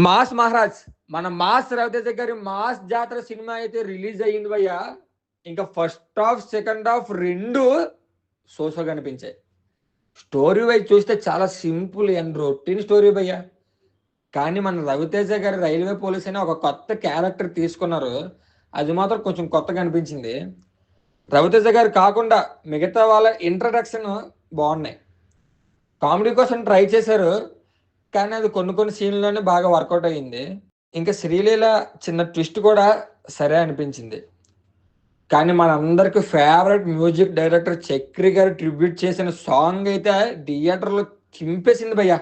Mass Maharaj మన mass Raviteja గారి mass జాతర సినిమా అయితే రిలీజ్ అయ్యింది భయ్య. ఇంకా ఫస్ట్ హాఫ్ సెకండ్ హాఫ్ రెండు సోసోగా అనిపించాయి. స్టోరీ వైజ్ చూస్తే చాలా సింపుల్ అండ్ రొటీన్ స్టోరీ భయ్య. కానీ మన రవితేజ గారి రైల్వే పోలీస్ అని ఒక కొత్త క్యారెక్టర్ తీసుకున్నారు. అది మాత్రం కొంచెం కొత్తగా అనిపించింది. రవితేజ గారు కాకుండా మిగతా వాళ్ళ ఇంట్రడక్షన్ బాగున్నాయి. కామెడీ కోసం ట్రై చేశారు, కానీ అది కొన్ని సీన్లోనే బాగా వర్కౌట్ అయ్యింది. ఇంకా శ్రీలీల చిన్న ట్విస్ట్ కూడా సరే అనిపించింది. కానీ మనందరికి ఫేవరెట్ మ్యూజిక్ డైరెక్టర్ చక్రి గారు ట్రిబ్యూట్ చేసిన సాంగ్ అయితే థియేటర్లో చింపేసింది భయ్య.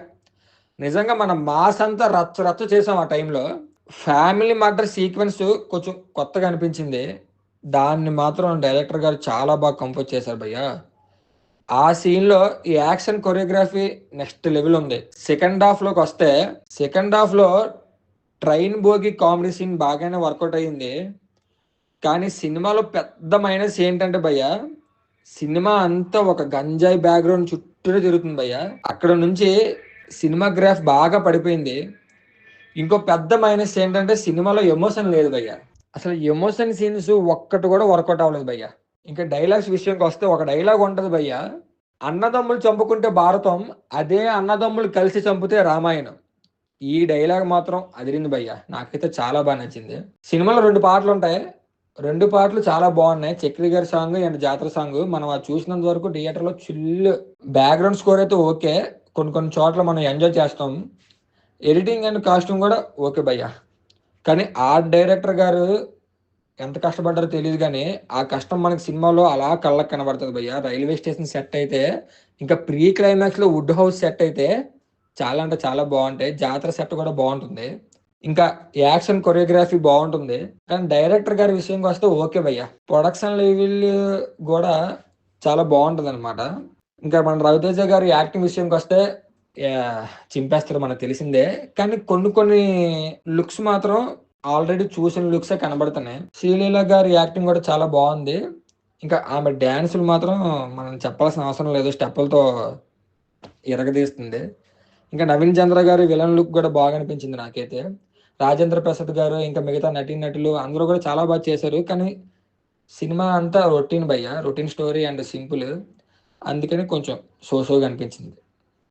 నిజంగా మన మాస్ అంతా రచ్చ చేసాం ఆ టైంలో. ఫ్యామిలీ మర్డర్ సీక్వెన్స్ కొంచెం కొత్తగా అనిపించింది. దాన్ని మాత్రం డైరెక్టర్ గారు చాలా బాగా కంపోజ్ చేశారు భయ్య. ఆ సీన్లో ఈ యాక్షన్ కొరియోగ్రఫీ నెక్స్ట్ లెవెల్ ఉంది. సెకండ్ హాఫ్లోకి వస్తే సెకండ్ హాఫ్లో ట్రైన్ బోగి కామెడీ సీన్ బాగానే వర్కౌట్ అయ్యింది. కానీ సినిమాలో పెద్ద మైనస్ ఏంటంటే భయ్య, సినిమా అంతా ఒక గంజాయి బ్యాక్గ్రౌండ్ చుట్టూనే తిరుగుతుంది భయ్య. అక్కడ నుంచి సినిమా గ్రాఫ్ బాగా పడిపోయింది. ఇంకో పెద్ద మైనస్ ఏంటంటే సినిమాలో ఎమోషన్ లేదు భయ్య. అసలు ఎమోషన్ సీన్స్ ఒక్కటి కూడా వర్కౌట్ అవ్వలేదు భయ్య. ఇంకా డైలాగ్స్ విషయంకి వస్తే ఒక డైలాగ్ ఉంటుంది భయ్య, అన్నదమ్ములు చంపుకుంటే భారతం, అదే అన్నదమ్ములు కలిసి చంపితే రామాయణం. ఈ డైలాగ్ మాత్రం అదిరింది భయ్య. నాకైతే చాలా బాగా నచ్చింది. సినిమాలో 2 పాటలు ఉంటాయి. 2 పాటలు చాలా బాగున్నాయి. చక్రి గారి సాంగ్ అండ్ జాతర సాంగ్. మనం అది చూసినంత వరకు థియేటర్లో చిల్. బ్యాక్గ్రౌండ్ స్కోర్ అయితే ఓకే, కొన్ని చోట్ల మనం ఎంజాయ్ చేస్తాం. ఎడిటింగ్ అండ్ కాస్ట్యూమ్ కూడా ఓకే భయ్య. కానీ ఆర్ట్ డైరెక్టర్ గారు ఎంత కష్టపడ్డారో తెలియదు, కానీ ఆ కష్టం మనకి సినిమాలో అలా కళ్ళకు కనబడుతుంది భయ్య. రైల్వే స్టేషన్ సెట్ అయితే, ఇంకా ప్రీ క్లైమాక్స్లో వుడ్ హౌస్ సెట్ అయితే చాలా అంటే చాలా బాగుంటాయి. జాతర సెట్ కూడా బాగుంటుంది. ఇంకా యాక్షన్ కొరియోగ్రఫీ బాగుంటుంది. కానీ డైరెక్టర్ గారి విషయంకి వస్తే ఓకే భయ్య. ప్రొడక్షన్ లెవెల్ కూడా చాలా బాగుంటుంది అనమాట. ఇంకా మన రవితేజ గారి యాక్టింగ్ విషయంకి వస్తే చింపేస్తారు, మనకు తెలిసిందే. కానీ కొన్ని లుక్స్ మాత్రం ఆల్రెడీ చూసిన లుక్సే కనబడుతున్నాయి. శ్రీలీల గారి యాక్టింగ్ కూడా చాలా బాగుంది. ఇంకా ఆమె డ్యాన్సులు మాత్రం మనం చెప్పాల్సిన అవసరం లేదు, స్టెప్పులతో ఇరగదీస్తుంది. ఇంకా నవీన్ చంద్ర గారి విలన్ లుక్ కూడా బాగా అనిపించింది నాకైతే. రాజేంద్ర ప్రసాద్ గారు ఇంకా మిగతా నటీనటులు అందరూ కూడా చాలా బాగా చేశారు. కానీ సినిమా అంతా రొటీన్ భయ్య, రొటీన్ స్టోరీ అండ్ సింపుల్. అందుకని కొంచెం సోగా అనిపించింది.